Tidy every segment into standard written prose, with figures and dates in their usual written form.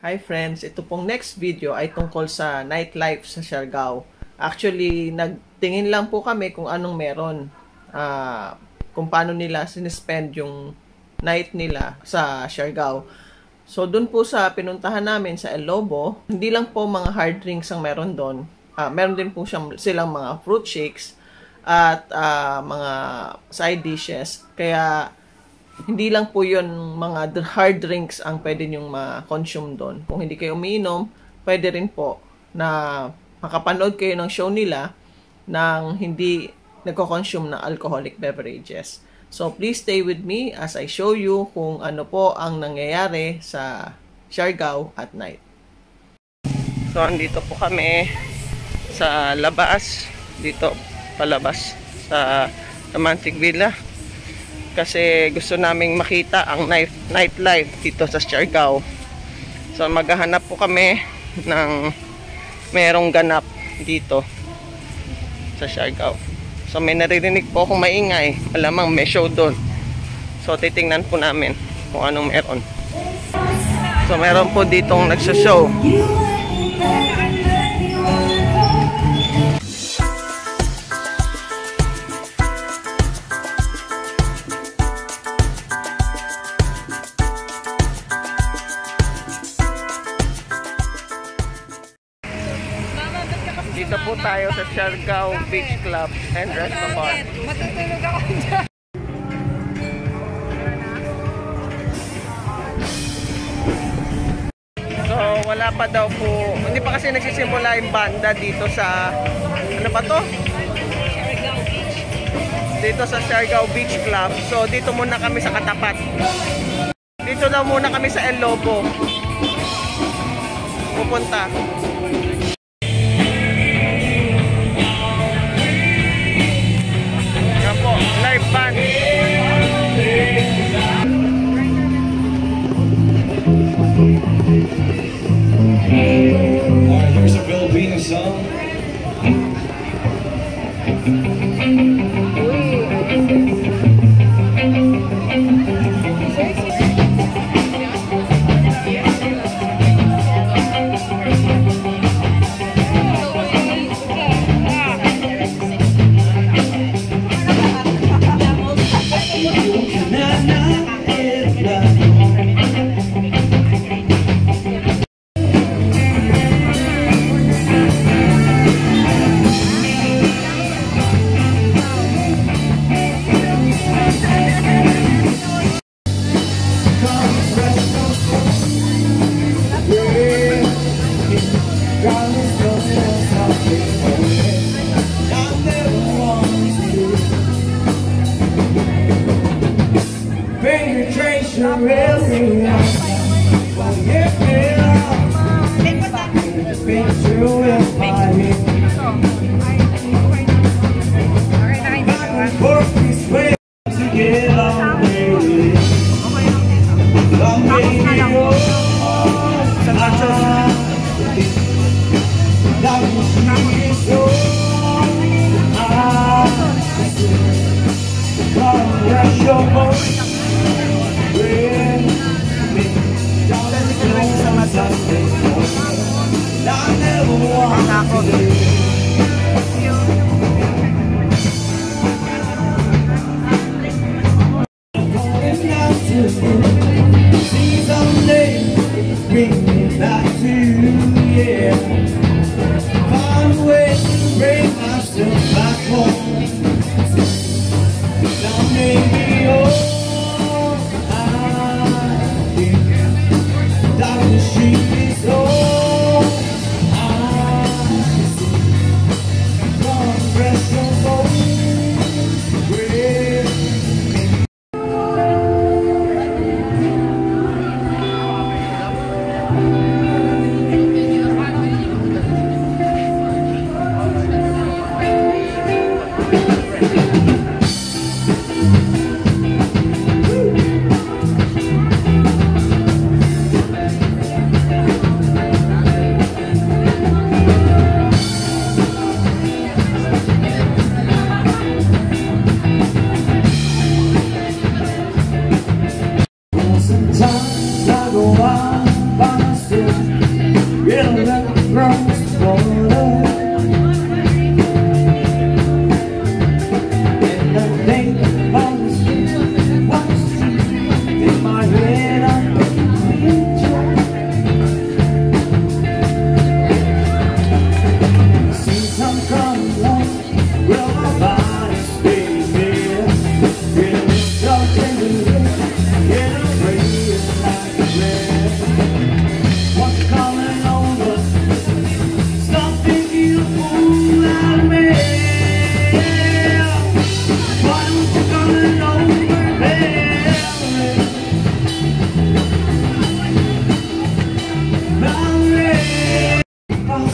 Hi friends, ito pong next video ay tungkol sa nightlife sa Siargao. Actually, nagtingin lang po kami kung anong meron. Kung paano nila sinispend yung night nila sa Siargao. So, dun po sa pinuntahan namin sa El Lobo, hindi lang po mga hard drinks ang meron doon. Meron din po silang mga fruit shakes at mga side dishes. Kaya, hindi lang po yun mga hard drinks ang pwede nyong ma-consume doon. Kung hindi kayo umiinom, pwede rin po na makapanood kayo ng show nila nang hindi nagko-consume ng alcoholic beverages. So, please stay with me as I show you kung ano po ang nangyayari sa Siargao at night. So, andito po kami sa labas, dito palabas sa Romantic Villa. Kasi gusto naming makita ang nightlife dito sa Siargao. So maghahanap po kami ng merong ganap dito sa Siargao. So may naririnig po akong maingay. Malamang may show doon. So titingnan po namin kung anong meron. So meron po ditong nagsashow. Dito po tayo sa Siargao Beach Club and Restaurant. Matutulog ako dyan. So, wala pa daw po. Hindi pa kasi nagsisimula yung banda dito sa, ano ba to? Siargao Beach. Dito sa Siargao Beach Club. So, dito muna kami sa katapat. Dito daw muna kami sa El Lobo. Pupunta. Live band. Here's a Filipino song.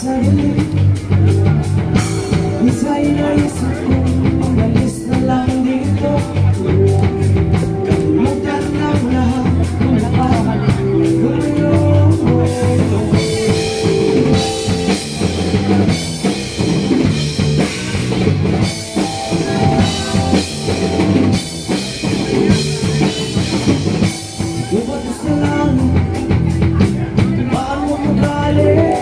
sarili. Minsan naisip kong umalis na lang dito, katulugan ng lahat ng lakas gulong mundo. Umalis na lang, paano magaling?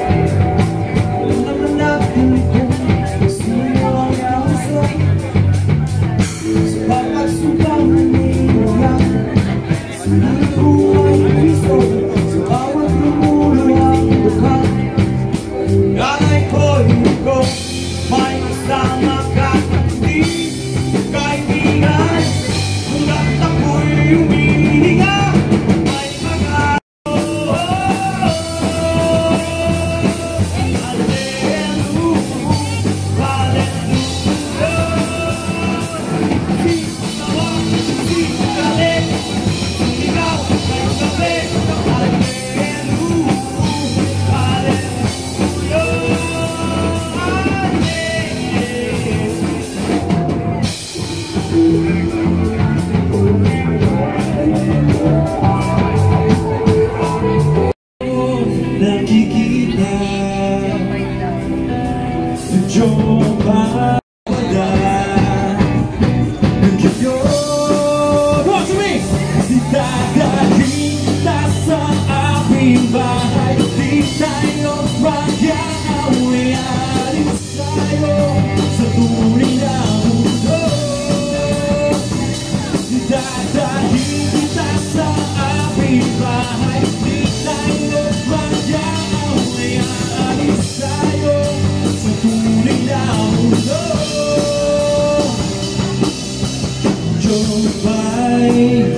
Alam naman natin kung sino ang kausap sa pagsumpang naniniwag. Sa buhay Kristo, sa bawat lumulo ang duka. Nanay ko, hindi ko may kasama hindi kaibigan. Hanggat ako'y humihinga, may mga nakikita Diyong pawala ngayon. Watch me! Idadalhin kita sa aming bahay, di tayo mag-aaway, alis tayo sa tunay na mundo. Idadalhin kita sa aming bahay, di tayo mag-aaway, alis tayo sa tunay na mundo. Jomay,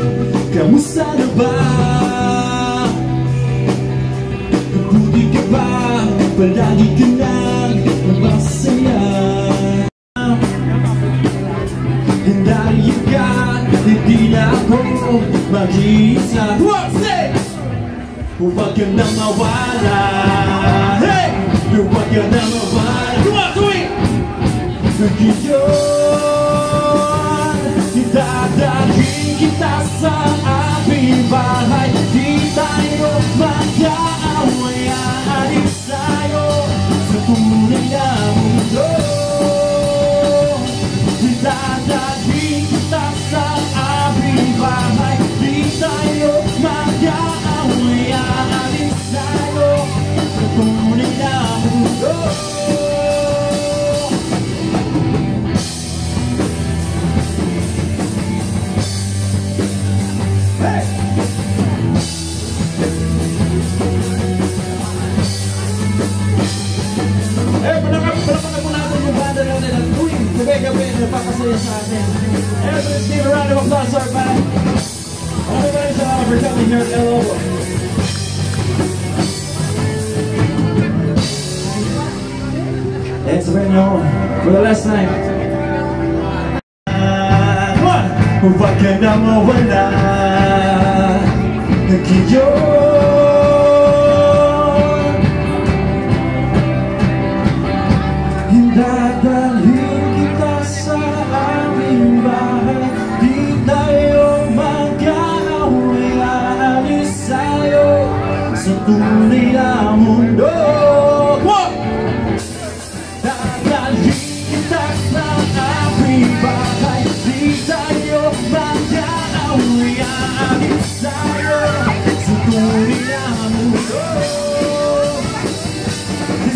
kamusta na ba? Mabuti ka ba? Palagi ka nang masaya. Dahil ka, hindi na ako mag-iisa. What's it? Huwag ka na mawala. Hey! Huwag ka na mawala. Come on, do it! Idadalhin kita sa aming bahay, di tayo mag-aaway, aalis tayo sa tunay na mundo. Idadalhin kita sa aming bahay, di tayo mag-aaway, aalis tayo sa tunay na mundo. Hey! Palakpakan po natin yung banda lang nila tuwing gabi-gabi na napakasaya sa atin. Let's give a round of applause to our band. Everybody salamat for coming here at El Lobo. It's been home for the last time. Huwag ka na mawala ngayon. Hindadalhin kita sa aming bahay, di tayo mag-aaway, aalis tayo sa tunay na mundo. Dadalhin kita sa aming bahay, di tayo mag-aaway, aalis tayo sa tunay na mundo.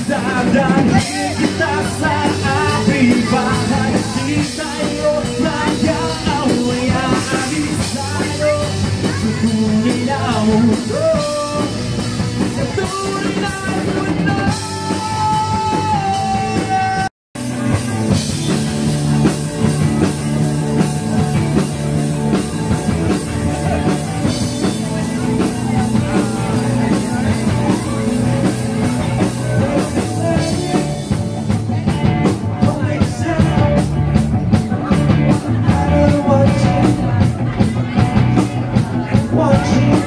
Dadalhin kita sa aming bahay, di tayo mag-aaway, aalis tayo sa tunay na mundo. Sa tunay na mundo. Watching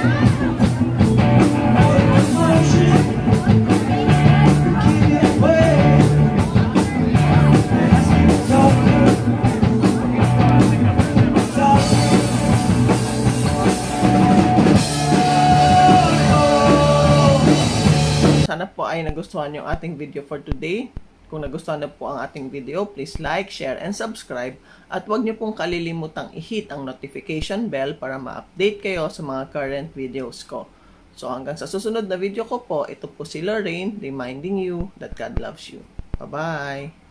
Sana po ay nagustuhan yung ating video for today. Kung nagustuhan na po ang ating video, please like, share, and subscribe. At huwag niyo pong kalilimutang i-hit ang notification bell para ma-update kayo sa mga current videos ko. So hanggang sa susunod na video ko po, ito po si Lorraine reminding you that God loves you. Bye-bye!